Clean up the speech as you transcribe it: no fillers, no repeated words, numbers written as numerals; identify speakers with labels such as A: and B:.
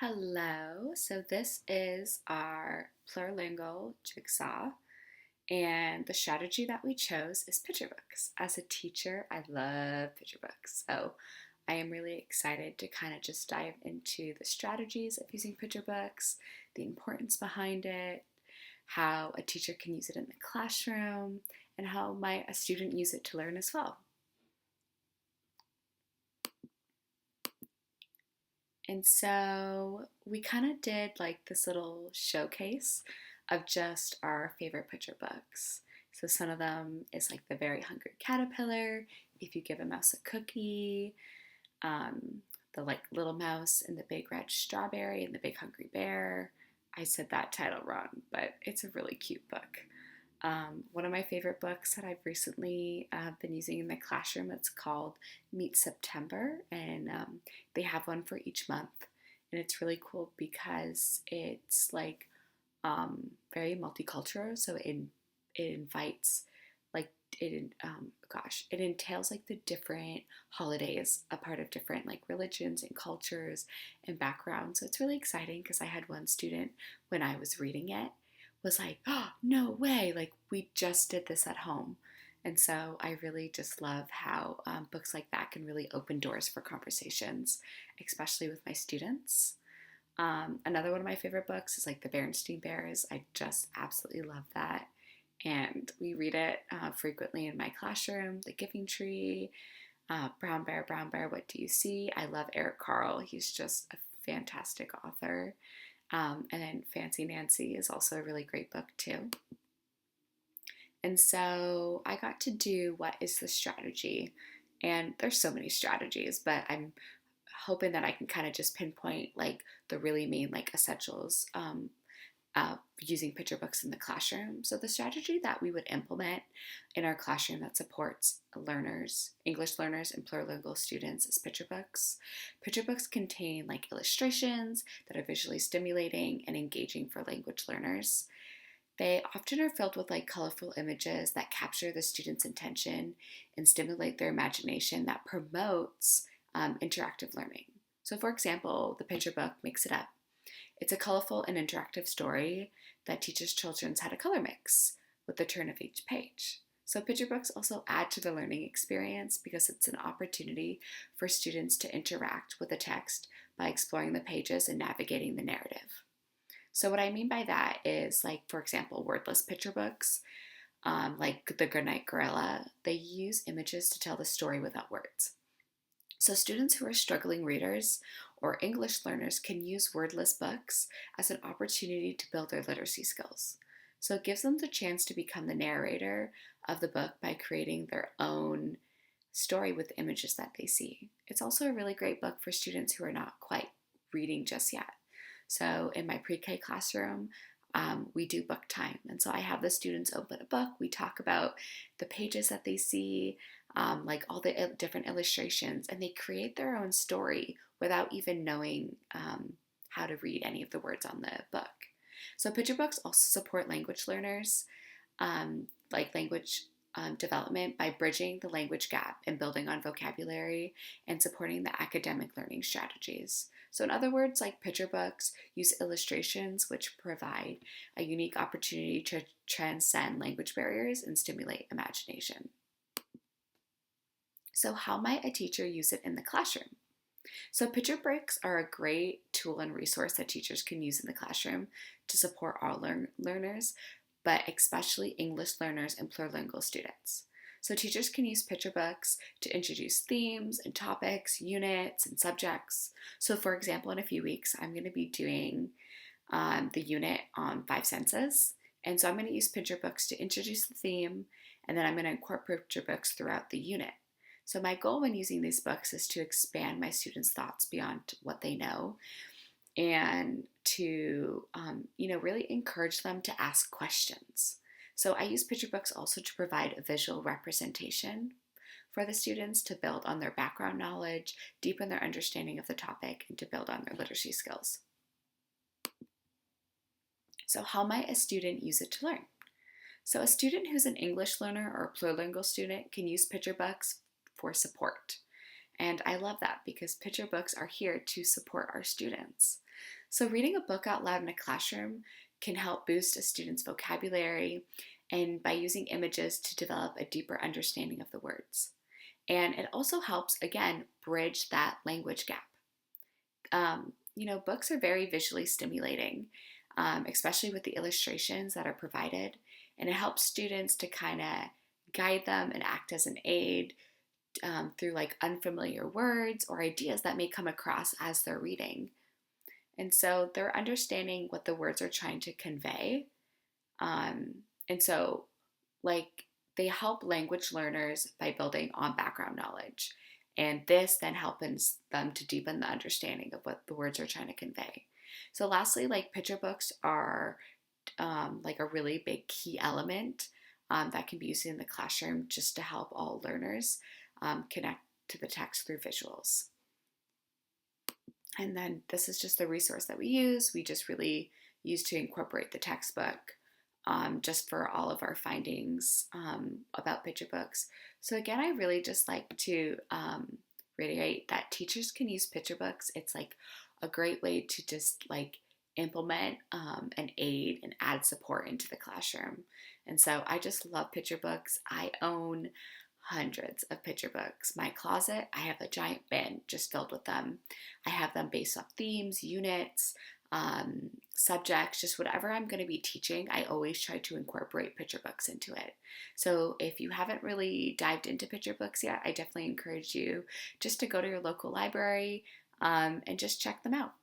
A: Hello, so this is our Plurilingual Jigsaw, and the strategy that we chose is picture books. As a teacher, I love picture books, so I am really excited to kind of just dive into the strategies of using picture books, the importance behind it, how a teacher can use it in the classroom, and how might a student use it to learn as well. And so we kind of did like this little showcase of just our favorite picture books. So some of them is like The Very Hungry Caterpillar, If You Give a Mouse a Cookie, um, the like Little Mouse and the Big Red Strawberry and the Big Hungry Bear. I said that title wrong, but it's a really cute book. One of my favorite books that I've recently been using in my classroom, it's called Meet September, and they have one for each month. And it's really cool because it's like very multicultural, so it invites like it entails like the different holidays, a part of different like religions and cultures and backgrounds. So it's really exciting because I had one student when I was reading it was like, oh, no way, like we just did this at home. And so I really just love how books like that can really open doors for conversations, especially with my students. Another one of my favorite books is like The Berenstain Bears. I just absolutely love that. And we read it frequently in my classroom. The Giving Tree, Brown Bear, What Do You See? I love Eric Carle. He's just a fantastic author. And then Fancy Nancy is also a really great book too. And so I got to do What is the Strategy? And there's so many strategies, but I'm hoping that I can kind of just pinpoint like the really main like essentials using picture books in the classroom. So the strategy that we would implement in our classroom that supports learners, English learners and plurilingual students is picture books. Picture books contain like illustrations that are visually stimulating and engaging for language learners. They often are filled with like colorful images that capture the student's attention and stimulate their imagination that promotes interactive learning. So for example, the picture book Mix It Up. It's a colorful and interactive story that teaches children how to color mix with the turn of each page. So picture books also add to the learning experience because it's an opportunity for students to interact with the text by exploring the pages and navigating the narrative. So what I mean by that is like, for example, wordless picture books, like The Goodnight Gorilla, they use images to tell the story without words. So students who are struggling readers or English learners can use wordless books as an opportunity to build their literacy skills. So it gives them the chance to become the narrator of the book by creating their own story with the images that they see. It's also a really great book for students who are not quite reading just yet. So in my pre-K classroom, we do book time. And so I have the students open a book. We talk about the pages that they see, like all the different illustrations, and they create their own story without even knowing how to read any of the words on the book. So picture books also support language learners, like language development by bridging the language gap and building on vocabulary and supporting the academic learning strategies. So in other words, like picture books use illustrations which provide a unique opportunity to transcend language barriers and stimulate imagination. So how might a teacher use it in the classroom? So picture books are a great tool and resource that teachers can use in the classroom to support all learners, but especially English learners and plurilingual students. So teachers can use picture books to introduce themes and topics, units, and subjects. So for example, in a few weeks, I'm going to be doing the unit on 5 senses. And so I'm going to use picture books to introduce the theme, and then I'm going to incorporate picture books throughout the unit. So my goal when using these books is to expand my students' thoughts beyond what they know and to, really encourage them to ask questions. So I use picture books also to provide a visual representation for the students to build on their background knowledge, deepen their understanding of the topic, and to build on their literacy skills. So how might a student use it to learn? So a student who's an English learner or a plurilingual student can use picture books for support. And I love that because picture books are here to support our students. So, reading a book out loud in a classroom can help boost a student's vocabulary and by using images to develop a deeper understanding of the words. And it also helps, again, bridge that language gap. Books are very visually stimulating, especially with the illustrations that are provided, and it helps students to kind of guide them and act as an aid through like unfamiliar words or ideas that may come across as they're reading. And so they're understanding what the words are trying to convey. And so, like, they help language learners by building on background knowledge. And this then helps them to deepen the understanding of what the words are trying to convey. So, lastly, like, picture books are like a really big key element that can be used in the classroom just to help all learners connect to the text through visuals. And then this is just the resource that we use. We just really use to incorporate the textbook just for all of our findings about picture books. So again, I really just like to reiterate that teachers can use picture books. It's like a great way to just like implement and aid and add support into the classroom. And so I just love picture books. I own hundreds of picture books. My closet, I have a giant bin just filled with them. I have them based off themes, units, subjects, just whatever I'm going to be teaching. I always try to incorporate picture books into it. So if you haven't really dived into picture books yet, I definitely encourage you just to go to your local library and just check them out.